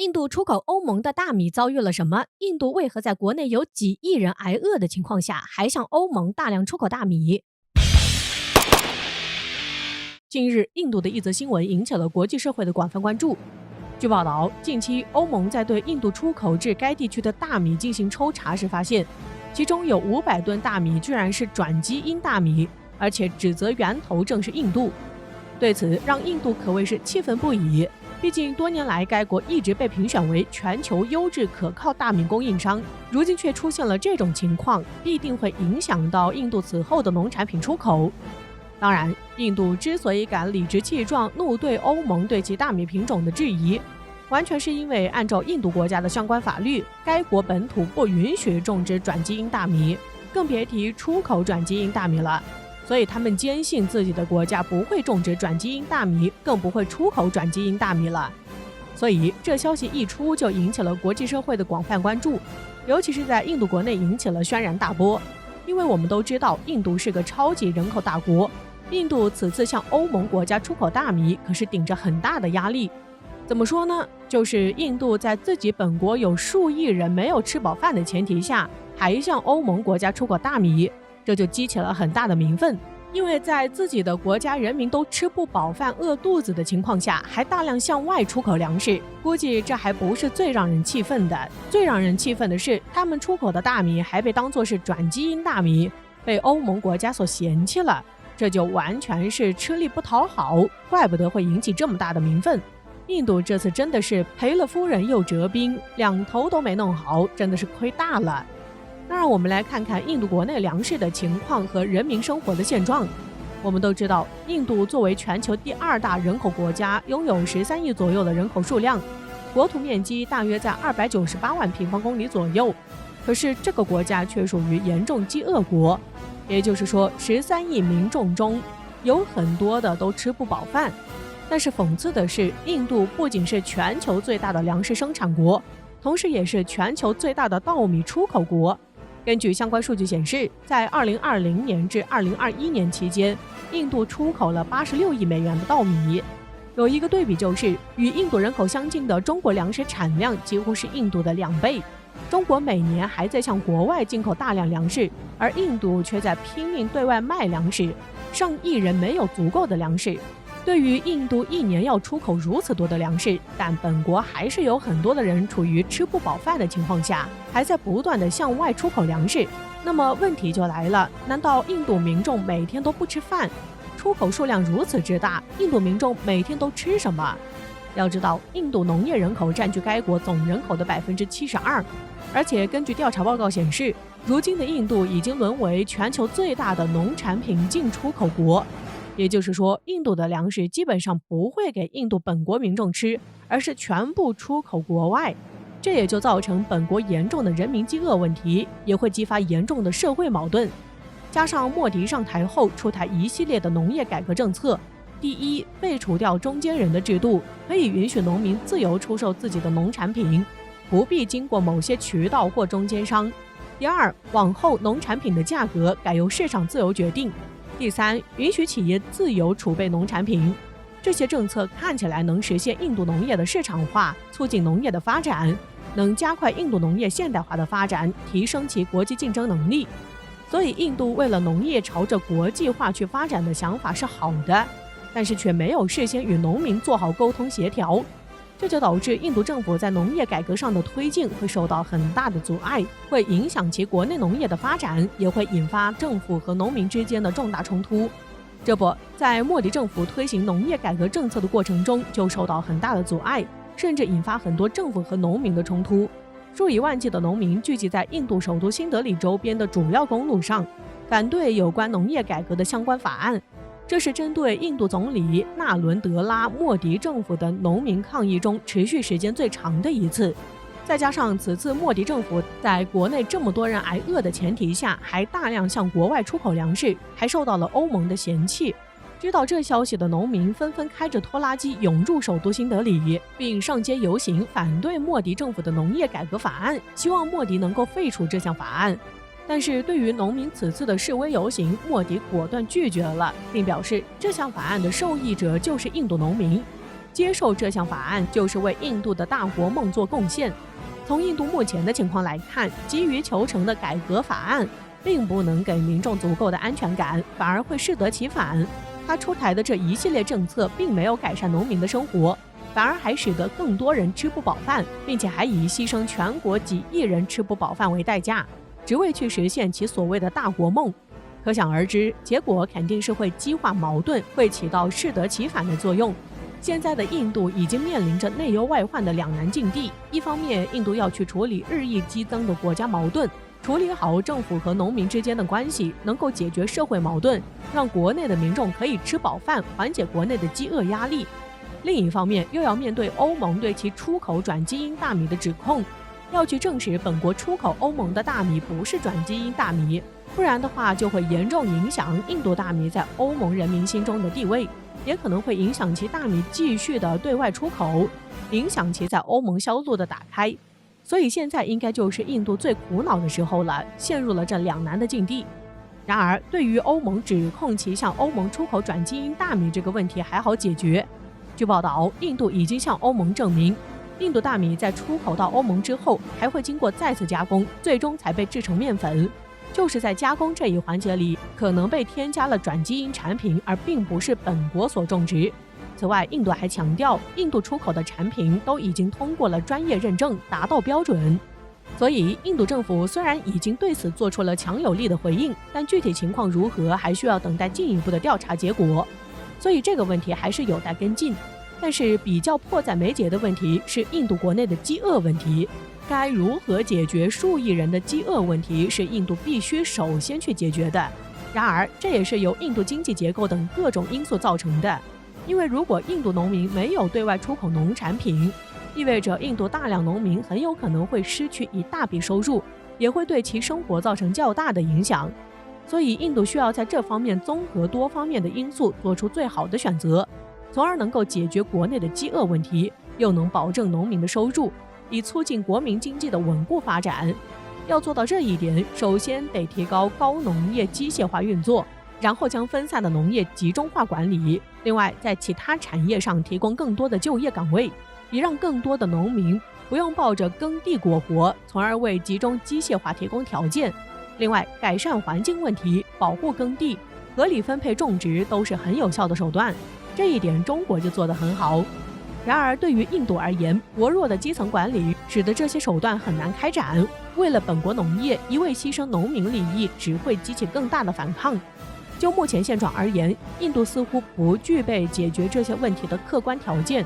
印度出口欧盟的大米遭遇了什么？印度为何在国内有几亿人挨饿的情况下，还向欧盟大量出口大米？近日，印度的一则新闻引起了国际社会的广泛关注。据报道，近期欧盟在对印度出口至该地区的大米进行抽查时发现，其中有500吨大米居然是转基因大米，而且指责源头正是印度。对此，让印度可谓是气愤不已。毕竟多年来，该国一直被评选为全球优质可靠大米供应商，如今却出现了这种情况，必定会影响到印度此后的农产品出口。当然，印度之所以敢理直气壮怒对欧盟对其大米品种的质疑，完全是因为按照印度国家的相关法律，该国本土不允许种植转基因大米，更别提出口转基因大米了。所以他们坚信自己的国家不会种植转基因大米，更不会出口转基因大米了。所以这消息一出，就引起了国际社会的广泛关注，尤其是在印度国内引起了轩然大波。因为我们都知道，印度是个超级人口大国，印度此次向欧盟国家出口大米，可是顶着很大的压力。怎么说呢？就是印度在自己本国有数亿人没有吃饱饭的前提下，还向欧盟国家出口大米，这就激起了很大的民愤。因为在自己的国家人民都吃不饱饭、饿肚子的情况下，还大量向外出口粮食，估计这还不是最让人气愤的。最让人气愤的是，他们出口的大米还被当作是转基因大米，被欧盟国家所嫌弃了，这就完全是吃力不讨好，怪不得会引起这么大的民愤。印度这次真的是赔了夫人又折兵，两头都没弄好，真的是亏大了。那让我们来看看印度国内粮食的情况和人民生活的现状。我们都知道，印度作为全球第2大人口国家，拥有13亿左右的人口数量，国土面积大约在298万平方公里左右。可是这个国家却属于严重饥饿国，也就是说13亿民众中有很多的都吃不饱饭。但是讽刺的是，印度不仅是全球最大的粮食生产国，同时也是全球最大的稻米出口国。根据相关数据显示，在2020年至2021年期间，印度出口了86亿美元的稻米。有一个对比就是，与印度人口相近的中国粮食产量几乎是印度的2倍。中国每年还在向国外进口大量粮食，而印度却在拼命对外卖粮食，上亿人没有足够的粮食。对于印度一年要出口如此多的粮食，但本国还是有很多的人处于吃不饱饭的情况下，还在不断的向外出口粮食。那么问题就来了，难道印度民众每天都不吃饭？出口数量如此之大，印度民众每天都吃什么？要知道，印度农业人口占据该国总人口的72%，而且根据调查报告显示，如今的印度已经沦为全球最大的农产品进出口国。也就是说，印度的粮食基本上不会给印度本国民众吃，而是全部出口国外。这也就造成本国严重的人民饥饿问题，也会激发严重的社会矛盾。加上莫迪上台后出台一系列的农业改革政策，第一，废除掉中间人的制度，可以允许农民自由出售自己的农产品，不必经过某些渠道或中间商。第二，往后农产品的价格改由市场自由决定。第三，允许企业自由储备农产品。这些政策看起来能实现印度农业的市场化，促进农业的发展，能加快印度农业现代化的发展，提升其国际竞争能力。所以印度为了农业朝着国际化去发展的想法是好的，但是却没有事先与农民做好沟通协调，这就导致印度政府在农业改革上的推进会受到很大的阻碍，会影响其国内农业的发展，也会引发政府和农民之间的重大冲突。这不，在莫迪政府推行农业改革政策的过程中，就受到很大的阻碍，甚至引发很多政府和农民的冲突。数以万计的农民聚集在印度首都新德里周边的主要公路上，反对有关农业改革的相关法案。这是针对印度总理纳伦德拉·莫迪政府的农民抗议中持续时间最长的一次。再加上此次莫迪政府在国内这么多人挨饿的前提下，还大量向国外出口粮食，还受到了欧盟的嫌弃。知道这消息的农民纷纷开着拖拉机涌入首都新德里，并上街游行反对莫迪政府的农业改革法案，希望莫迪能够废除这项法案。但是对于农民此次的示威游行，莫迪果断拒绝了，并表示这项法案的受益者就是印度农民。接受这项法案就是为印度的大国梦做贡献。从印度目前的情况来看，急于求成的改革法案并不能给民众足够的安全感，反而会适得其反。他出台的这一系列政策并没有改善农民的生活，反而还使得更多人吃不饱饭，并且还以牺牲全国几亿人吃不饱饭为代价，只为去实现其所谓的大国梦。可想而知，结果肯定是会激化矛盾，会起到适得其反的作用。现在的印度已经面临着内忧外患的两难境地，一方面印度要去处理日益激增的国家矛盾，处理好政府和农民之间的关系，能够解决社会矛盾，让国内的民众可以吃饱饭，缓解国内的饥饿压力。另一方面又要面对欧盟对其出口转基因大米的指控，要去证实本国出口欧盟的大米不是转基因大米，不然的话就会严重影响印度大米在欧盟人民心中的地位，也可能会影响其大米继续的对外出口，影响其在欧盟销路的打开。所以现在应该就是印度最苦恼的时候了，陷入了这两难的境地。然而对于欧盟指控其向欧盟出口转基因大米这个问题还好解决。据报道，印度已经向欧盟证明，印度大米在出口到欧盟之后还会经过再次加工，最终才被制成面粉。就是在加工这一环节里，可能被添加了转基因产品，而并不是本国所种植。此外，印度还强调，印度出口的产品都已经通过了专业认证，达到标准。所以，印度政府虽然已经对此做出了强有力的回应，但具体情况如何，还需要等待进一步的调查结果。所以这个问题还是有待跟进。但是比较迫在眉睫的问题是印度国内的饥饿问题。该如何解决数亿人的饥饿问题，是印度必须首先去解决的。然而，这也是由印度经济结构等各种因素造成的。因为如果印度农民没有对外出口农产品，意味着印度大量农民很有可能会失去一大笔收入，也会对其生活造成较大的影响。所以，印度需要在这方面综合多方面的因素，做出最好的选择，从而能够解决国内的饥饿问题，又能保证农民的收入，以促进国民经济的稳固发展。要做到这一点，首先得提高高农业机械化运作，然后将分散的农业集中化管理。另外，在其他产业上提供更多的就业岗位，以让更多的农民不用抱着耕地过活，从而为集中机械化提供条件。另外，改善环境问题、保护耕地、合理分配种植都是很有效的手段，这一点中国就做得很好。然而，对于印度而言，薄弱的基层管理使得这些手段很难开展。为了本国农业，一味牺牲农民利益，只会激起更大的反抗。就目前现状而言，印度似乎不具备解决这些问题的客观条件。